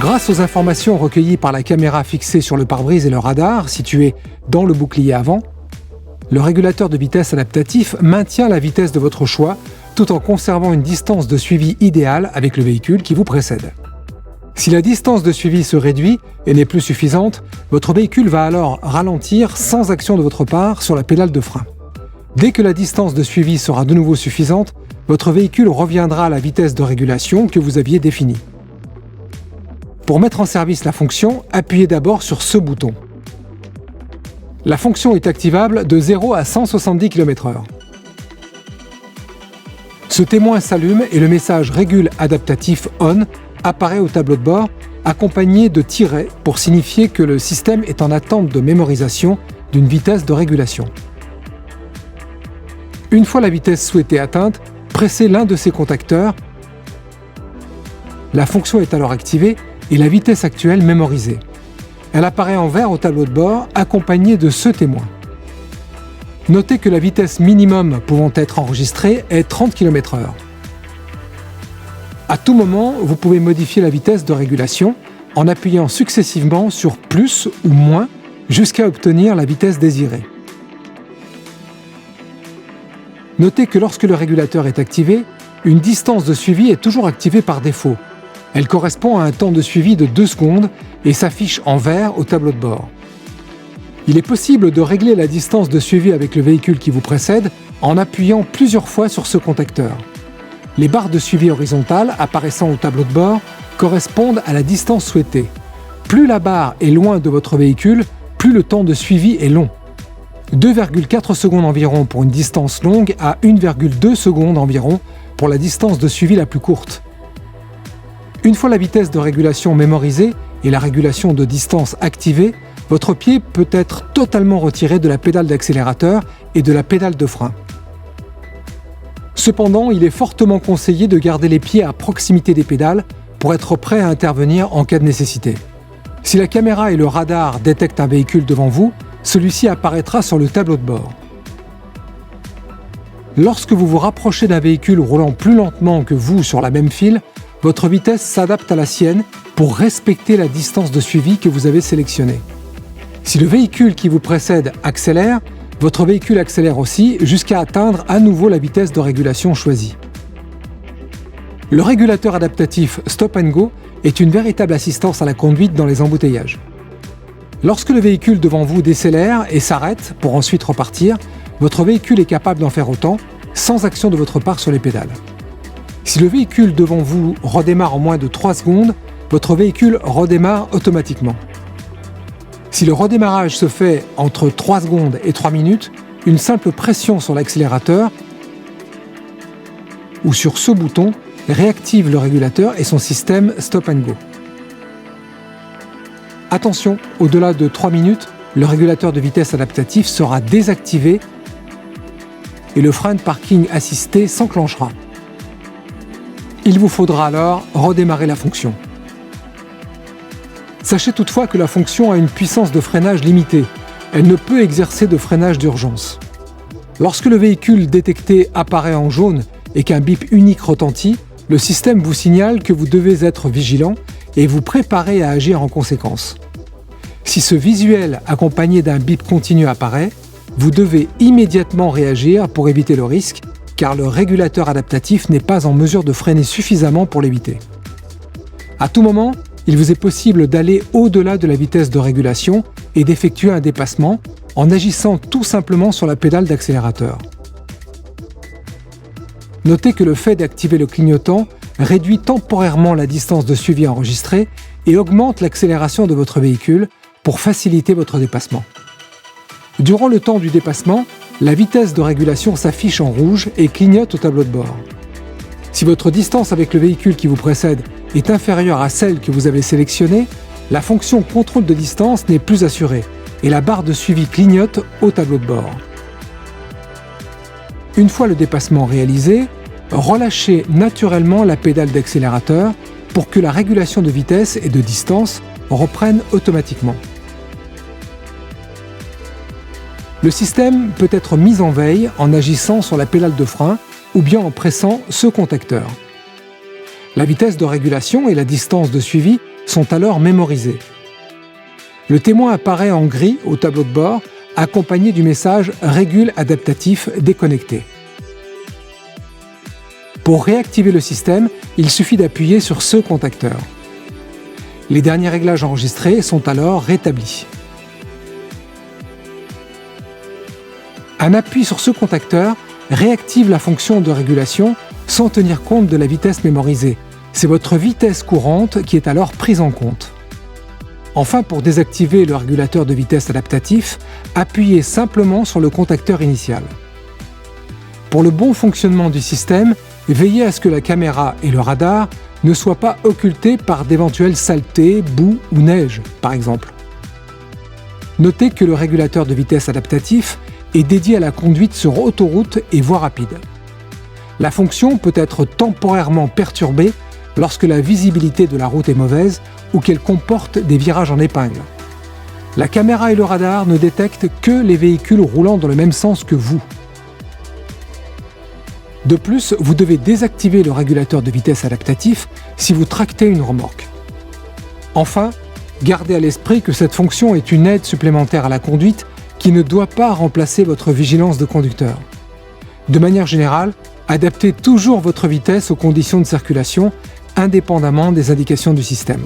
Grâce aux informations recueillies par la caméra fixée sur le pare-brise et le radar, situé dans le bouclier avant, le régulateur de vitesse adaptatif maintient la vitesse de votre choix tout en conservant une distance de suivi idéale avec le véhicule qui vous précède. Si la distance de suivi se réduit et n'est plus suffisante, votre véhicule va alors ralentir sans action de votre part sur la pédale de frein. Dès que la distance de suivi sera de nouveau suffisante, votre véhicule reviendra à la vitesse de régulation que vous aviez définie. Pour mettre en service la fonction, appuyez d'abord sur ce bouton. La fonction est activable de 0 à 170 km/h. Ce témoin s'allume et le message Régule adaptatif ON apparaît au tableau de bord, accompagné de tirets pour signifier que le système est en attente de mémorisation d'une vitesse de régulation. Une fois la vitesse souhaitée atteinte, pressez l'un de ces contacteurs. La fonction est alors activée et la vitesse actuelle mémorisée. Elle apparaît en vert au tableau de bord, accompagnée de ce témoin. Notez que la vitesse minimum pouvant être enregistrée est 30 km/h. À tout moment, vous pouvez modifier la vitesse de régulation en appuyant successivement sur plus ou moins jusqu'à obtenir la vitesse désirée. Notez que lorsque le régulateur est activé, une distance de suivi est toujours activée par défaut. Elle correspond à un temps de suivi de 2 secondes et s'affiche en vert au tableau de bord. Il est possible de régler la distance de suivi avec le véhicule qui vous précède en appuyant plusieurs fois sur ce contacteur. Les barres de suivi horizontales apparaissant au tableau de bord correspondent à la distance souhaitée. Plus la barre est loin de votre véhicule, plus le temps de suivi est long. 2,4 secondes environ pour une distance longue à 1,2 secondes environ pour la distance de suivi la plus courte. Une fois la vitesse de régulation mémorisée et la régulation de distance activée, votre pied peut être totalement retiré de la pédale d'accélérateur et de la pédale de frein. Cependant, il est fortement conseillé de garder les pieds à proximité des pédales pour être prêt à intervenir en cas de nécessité. Si la caméra et le radar détectent un véhicule devant vous, celui-ci apparaîtra sur le tableau de bord. Lorsque vous vous rapprochez d'un véhicule roulant plus lentement que vous sur la même file, votre vitesse s'adapte à la sienne pour respecter la distance de suivi que vous avez sélectionnée. Si le véhicule qui vous précède accélère, votre véhicule accélère aussi jusqu'à atteindre à nouveau la vitesse de régulation choisie. Le régulateur adaptatif Stop & Go est une véritable assistance à la conduite dans les embouteillages. Lorsque le véhicule devant vous décélère et s'arrête pour ensuite repartir, votre véhicule est capable d'en faire autant, sans action de votre part sur les pédales. Si le véhicule devant vous redémarre en moins de 3 secondes, votre véhicule redémarre automatiquement. Si le redémarrage se fait entre 3 secondes et 3 minutes, une simple pression sur l'accélérateur ou sur ce bouton réactive le régulateur et son système Stop & Go. Attention, au-delà de 3 minutes, le régulateur de vitesse adaptatif sera désactivé et le frein de parking assisté s'enclenchera. Il vous faudra alors redémarrer la fonction. Sachez toutefois que la fonction a une puissance de freinage limitée. Elle ne peut exercer de freinage d'urgence. Lorsque le véhicule détecté apparaît en jaune et qu'un bip unique retentit, le système vous signale que vous devez être vigilant et vous préparer à agir en conséquence. Si ce visuel accompagné d'un bip continu apparaît, vous devez immédiatement réagir pour éviter le risque, car le régulateur adaptatif n'est pas en mesure de freiner suffisamment pour l'éviter. À tout moment, il vous est possible d'aller au-delà de la vitesse de régulation et d'effectuer un dépassement en agissant tout simplement sur la pédale d'accélérateur. Notez que le fait d'activer le clignotant réduit temporairement la distance de suivi enregistrée et augmente l'accélération de votre véhicule pour faciliter votre dépassement. Durant le temps du dépassement, la vitesse de régulation s'affiche en rouge et clignote au tableau de bord. Si votre distance avec le véhicule qui vous précède est inférieure à celle que vous avez sélectionnée, la fonction contrôle de distance n'est plus assurée et la barre de suivi clignote au tableau de bord. Une fois le dépassement réalisé, relâchez naturellement la pédale d'accélérateur pour que la régulation de vitesse et de distance reprenne automatiquement. Le système peut être mis en veille en agissant sur la pédale de frein ou bien en pressant ce contacteur. La vitesse de régulation et la distance de suivi sont alors mémorisées. Le témoin apparaît en gris au tableau de bord, accompagné du message « Régule adaptatif déconnecté ». Pour réactiver le système, il suffit d'appuyer sur ce contacteur. Les derniers réglages enregistrés sont alors rétablis. Un appui sur ce contacteur réactive la fonction de régulation sans tenir compte de la vitesse mémorisée. C'est votre vitesse courante qui est alors prise en compte. Enfin, pour désactiver le régulateur de vitesse adaptatif, appuyez simplement sur le contacteur initial. Pour le bon fonctionnement du système, veillez à ce que la caméra et le radar ne soient pas occultés par d'éventuelles saletés, boue ou neige, par exemple. Notez que le régulateur de vitesse adaptatif est dédié à la conduite sur autoroute et voie rapide. La fonction peut être temporairement perturbée lorsque la visibilité de la route est mauvaise ou qu'elle comporte des virages en épingle. La caméra et le radar ne détectent que les véhicules roulant dans le même sens que vous. De plus, vous devez désactiver le régulateur de vitesse adaptatif si vous tractez une remorque. Enfin, gardez à l'esprit que cette fonction est une aide supplémentaire à la conduite qui ne doit pas remplacer votre vigilance de conducteur. De manière générale, adaptez toujours votre vitesse aux conditions de circulation, indépendamment des indications du système.